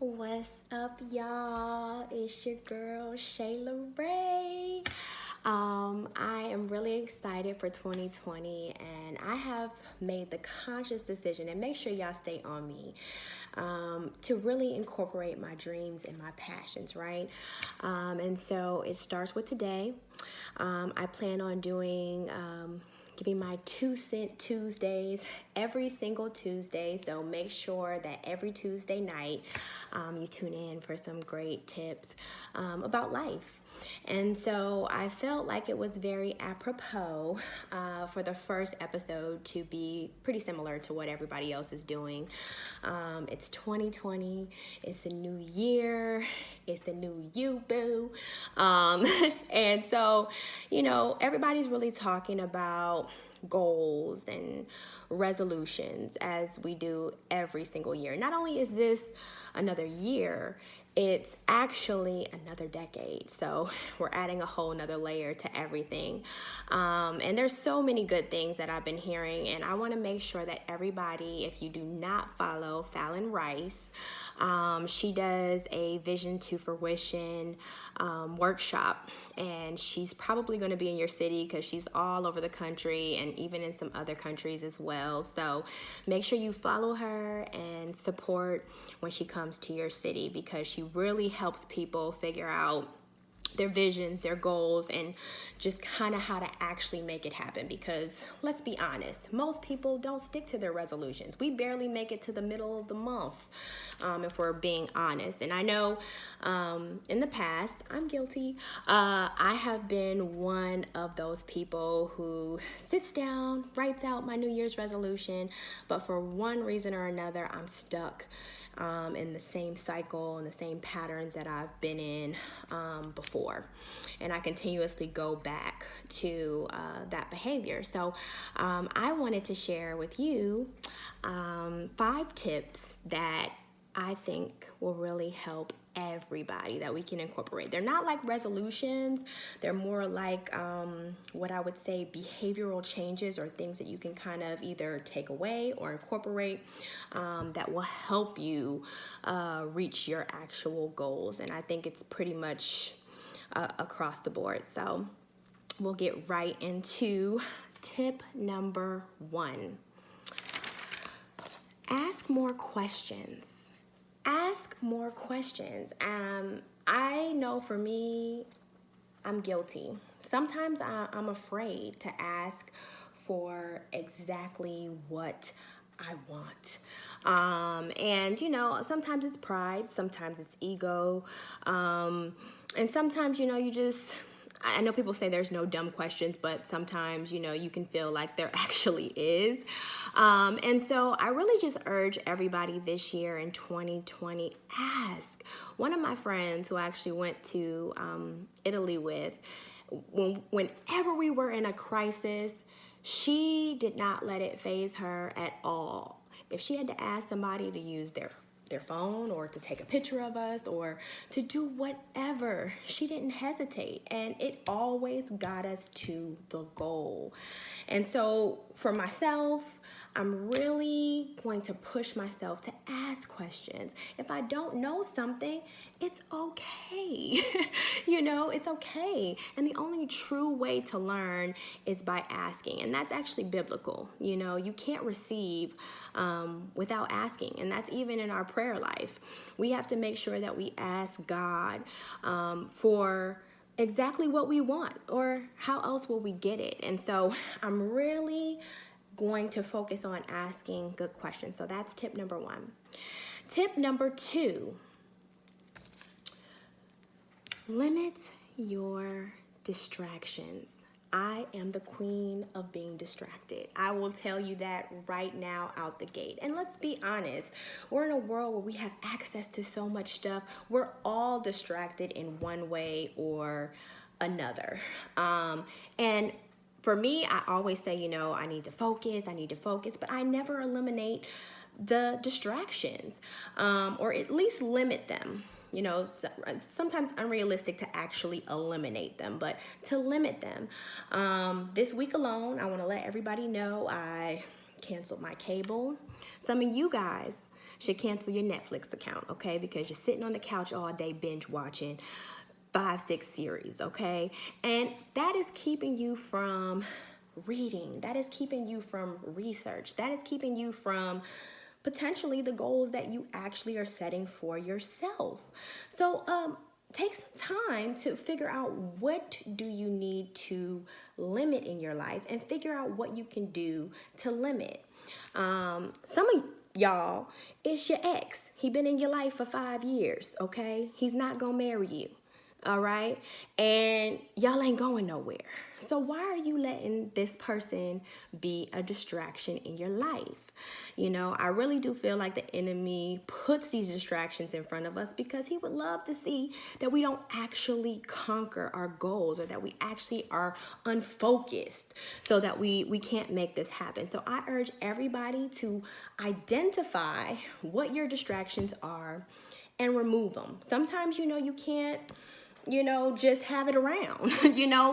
What's up, y'all? It's your girl Shayla Ray. I am really excited for 2020, and I have made the conscious decision, and make sure y'all stay on me, to really incorporate my dreams and my passions, right? And so it starts with today. I plan on doing giving my 2 cent Tuesdays every single Tuesday. So make sure that every Tuesday night you tune in for some great tips about life. And so I felt like it was very apropos for the first episode to be pretty similar to what everybody else is doing. It's 2020, it's a new year, it's a new you, boo. And so, everybody's really talking about goals and resolutions as we do every single year. Not only is this another year, it's actually another decade. So we're adding a whole nother layer to everything. And there's so many good things that I've been hearing. And I want to make sure that everybody, if you do not follow Fallon Rice, she does a Vision to Fruition workshop. And she's probably going to be in your city because she's all over the country and even in some other countries as well. So make sure you follow her and support when she comes to your city, because she really helps people figure out their visions, their goals, and just kind of how to actually make it happen. Because let's be honest, most people don't stick to their resolutions. We barely make it to the middle of the month, if we're being honest. And I know in the past, I'm guilty. I have been one of those people who sits down, writes out my New Year's resolution, but for one reason or another, I'm stuck in the same cycle and the same patterns that I've been in before. And I continuously go back to that behavior. So I wanted to share with you 5 tips that I think will really help everybody that we can incorporate. They're not like resolutions. They're more like what I would say behavioral changes, or things that you can kind of either take away or incorporate that will help you reach your actual goals. And I think it's pretty much across the board. So we'll get right into tip number 1. Ask more questions. Ask more questions. I know for me, I'm guilty. Sometimes I'm afraid to ask for exactly what I want. And, sometimes it's pride, sometimes it's ego. And sometimes, I know people say there's no dumb questions, but sometimes, you can feel like there actually is. And so I really just urge everybody this year in 2020, ask. One of my friends who I actually went to Italy with, whenever we were in a crisis, she did not let it faze her at all. If she had to ask somebody to use their phone or to take a picture of us or to do whatever, she didn't hesitate, and it always got us to the goal. And so for myself, I'm really going to push myself to ask questions. If I don't know something, it's okay. It's okay. And the only true way to learn is by asking. And that's actually biblical. You can't receive without asking. And that's even in our prayer life. We have to make sure that we ask God for exactly what we want, or how else will we get it? And so I'm really going to focus on asking good questions. So that's tip number 1. Tip number 2, limit your distractions. I am the queen of being distracted. I will tell you that right now out the gate. And let's be honest, we're in a world where we have access to so much stuff. We're all distracted in one way or another. And for me, I always say, I need to focus, but I never eliminate the distractions, or at least limit them. Sometimes unrealistic to actually eliminate them, but to limit them. This week alone, I want to let everybody know I canceled my cable. Some of you guys should cancel your Netflix account, okay? Because you're sitting on the couch all day binge watching 5, 6 series, okay? And that is keeping you from reading. That is keeping you from research. That is keeping you from potentially the goals that you actually are setting for yourself. So take some time to figure out what do you need to limit in your life and figure out what you can do to limit. Some of y'all, it's your ex. He been in your life for 5 years, okay? He's not gonna marry you. All right. And y'all ain't going nowhere. So why are you letting this person be a distraction in your life? You know, I really do feel like the enemy puts these distractions in front of us because he would love to see that we don't actually conquer our goals or that we actually are unfocused so that we can't make this happen. So I urge everybody to identify what your distractions are and remove them. Sometimes, you can't just have it around.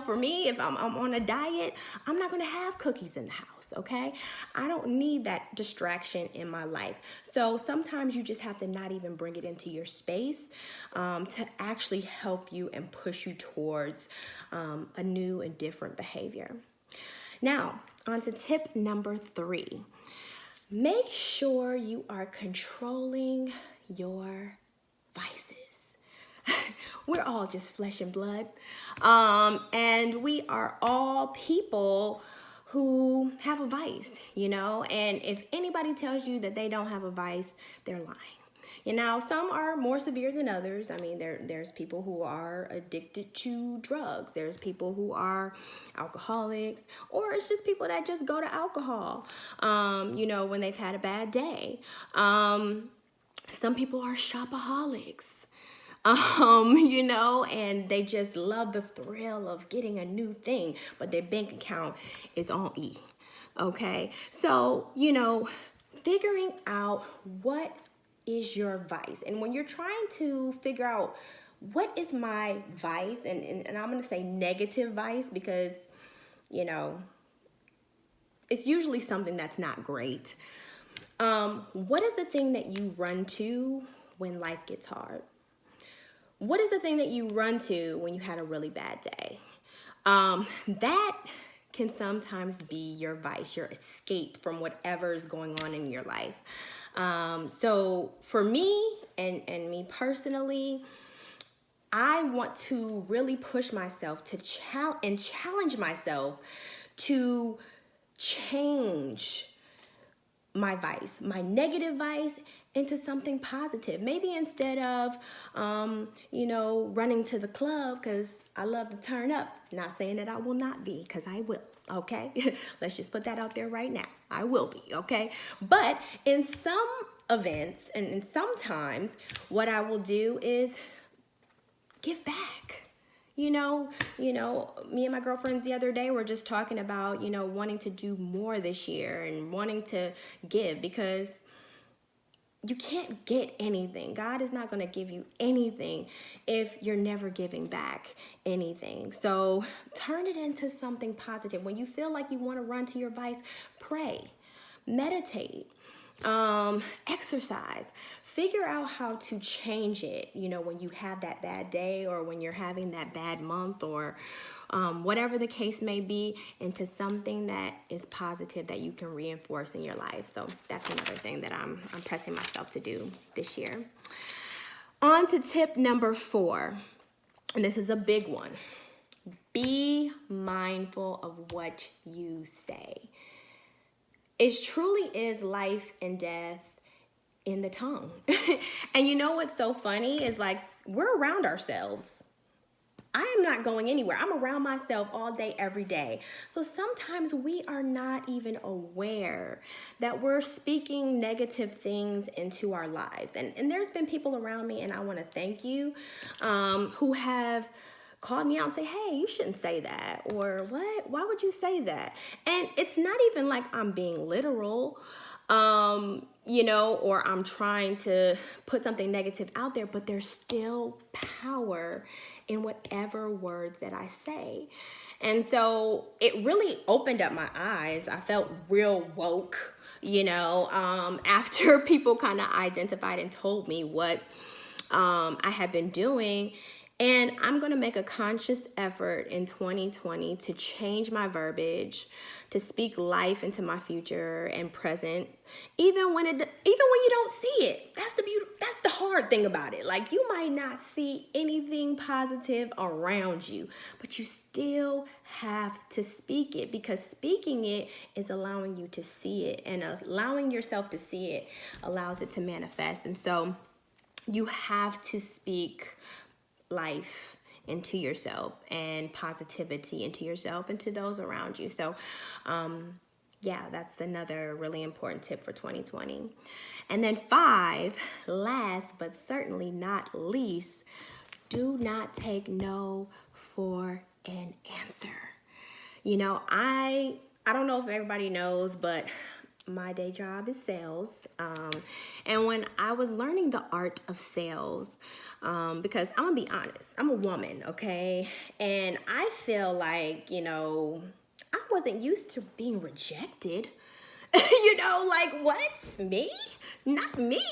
For me, if I'm on a diet, I'm not going to have cookies in the house, okay? I don't need that distraction in my life. So sometimes you just have to not even bring it into your space to actually help you and push you towards a new and different behavior. Now, on to tip number 3. Make sure you are controlling your vices. We're all just flesh and blood. And we are all people who have a vice, and if anybody tells you that they don't have a vice, they're lying. Some are more severe than others. I mean, there's people who are addicted to drugs. There's people who are alcoholics, or it's just people that just go to alcohol, when they've had a bad day. Some people are shopaholics. And they just love the thrill of getting a new thing, but their bank account is on E. Okay. So, figuring out what is your vice. And when you're trying to figure out what is my vice, and I'm going to say negative vice because, it's usually something that's not great. What is the thing that you run to when life gets hard? What is the thing that you run to when you had a really bad day? That can sometimes be your vice, your escape from whatever is going on in your life. So for me and me personally, I want to really push myself to challenge myself to change my vice, my negative vice, into something positive. Maybe instead of, running to the club because I love to turn up. Not saying that I will not be, because I will, okay? Let's just put that out there right now. I will be, okay? But in some events and sometimes what I will do is give back. Me and my girlfriends the other day were just talking about, wanting to do more this year and wanting to give, because you can't get anything. God is not going to give you anything if you're never giving back anything. So turn it into something positive. When you feel like you want to run to your vice, pray, meditate, exercise, figure out how to change it, when you have that bad day or when you're having that bad month or whatever the case may be, into something that is positive that you can reinforce in your life. So that's another thing that I'm pressing myself to do this year. On to tip number 4, and this is a big one. Be mindful of what you say. It truly is life and death in the tongue. And what's so funny is, like, we're around ourselves. I am not going anywhere. I'm around myself all day, every day. So sometimes we are not even aware that we're speaking negative things into our lives. And there's been people around me, and I want to thank you, who have called me out and say, hey, you shouldn't say that, or what? Why would you say that? And it's not even like I'm being literal, or I'm trying to put something negative out there, but there's still power in whatever words that I say. And so it really opened up my eyes. I felt real woke, after people kind of identified and told me what I had been doing. And I'm going to make a conscious effort in 2020 to change my verbiage, to speak life into my future and present, even when you don't see it. That's the hard thing about it. Like, you might not see anything positive around you, but you still have to speak it, because speaking it is allowing you to see it, and allowing yourself to see it allows it to manifest. And so you have to speak life into yourself and positivity into yourself and to those around you. So that's another really important tip for 2020. And then 5, last but certainly not least, do not take no for an answer. I don't know if everybody knows, but my day job is sales. And when I was learning the art of sales, because I'm gonna be honest, I'm a woman, okay? And I feel like, I wasn't used to being rejected. Like, what? Me? Not me.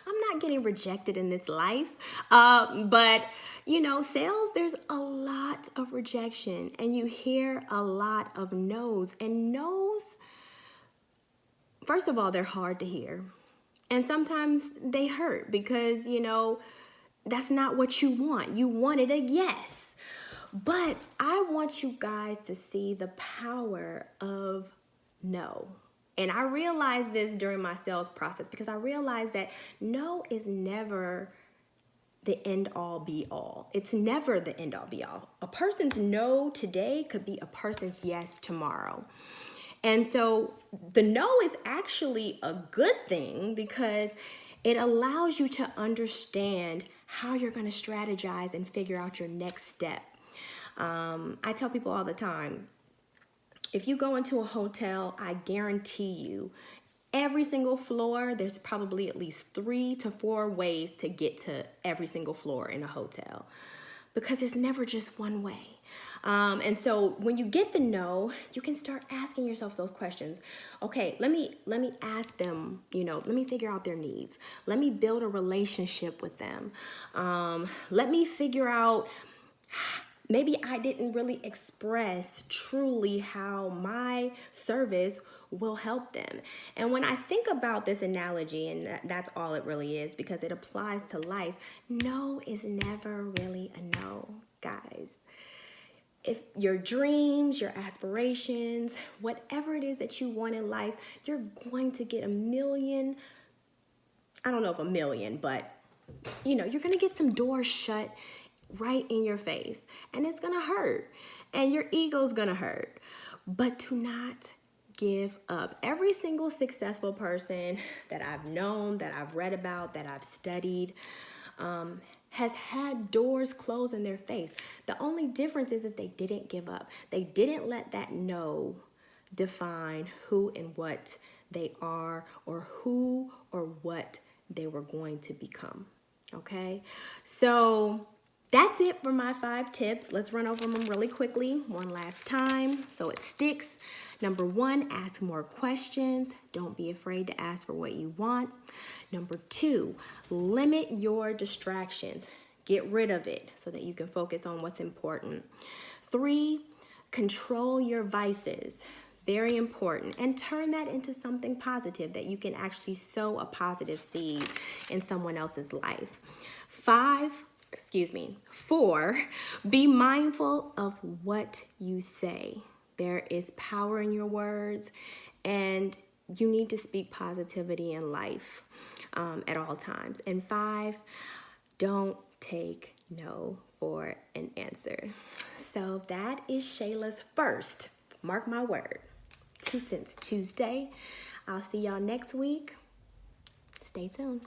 I'm not getting rejected in this life. But sales, there's a lot of rejection, and you hear a lot of no's. And no's, first of all, they're hard to hear. And sometimes they hurt because, that's not what you want. You wanted a yes. But I want you guys to see the power of no. And I realized this during my sales process, because I realized that no is never the end all be all. It's never the end all be all. A person's no today could be a person's yes tomorrow. And so the no is actually a good thing, because it allows you to understand how you're going to strategize and figure out your next step. I tell people all the time, if you go into a hotel, I guarantee you, every single floor, there's probably at least 3 to 4 ways to get to every single floor in a hotel, because there's never just one way. And so when you get the no, you can start asking yourself those questions. Okay, let me ask them, let me figure out their needs. Let me build a relationship with them. Let me figure out, maybe I didn't really express truly how my service will help them. And when I think about this analogy, and that's all it really is, because it applies to life, no is never really a no, guys. If your dreams, your aspirations, whatever it is that you want in life, you're going to get a million, I don't know if a million, but you're going to get some doors shut right in your face, and it's going to hurt, and your ego's going to hurt. But do not give up. Every single successful person that I've known, that I've read about, that I've studied, has had doors close in their face. The only difference is that they didn't give up. They didn't let that no define who and what they are, or who or what they were going to become. Okay? So that's it for my 5 tips. Let's run over them really quickly one last time so it sticks. Number 1, ask more questions. Don't be afraid to ask for what you want. Number 2, limit your distractions. Get rid of it so that you can focus on what's important. 3, control your vices. Very important. And turn that into something positive, that you can actually sow a positive seed in someone else's life. 4, be mindful of what you say. There is power in your words, and you need to speak positivity in life at all times. And 5, don't take no for an answer. So that is Shayla's first, mark my word, 2 Cents Tuesday. I'll see y'all next week. Stay tuned.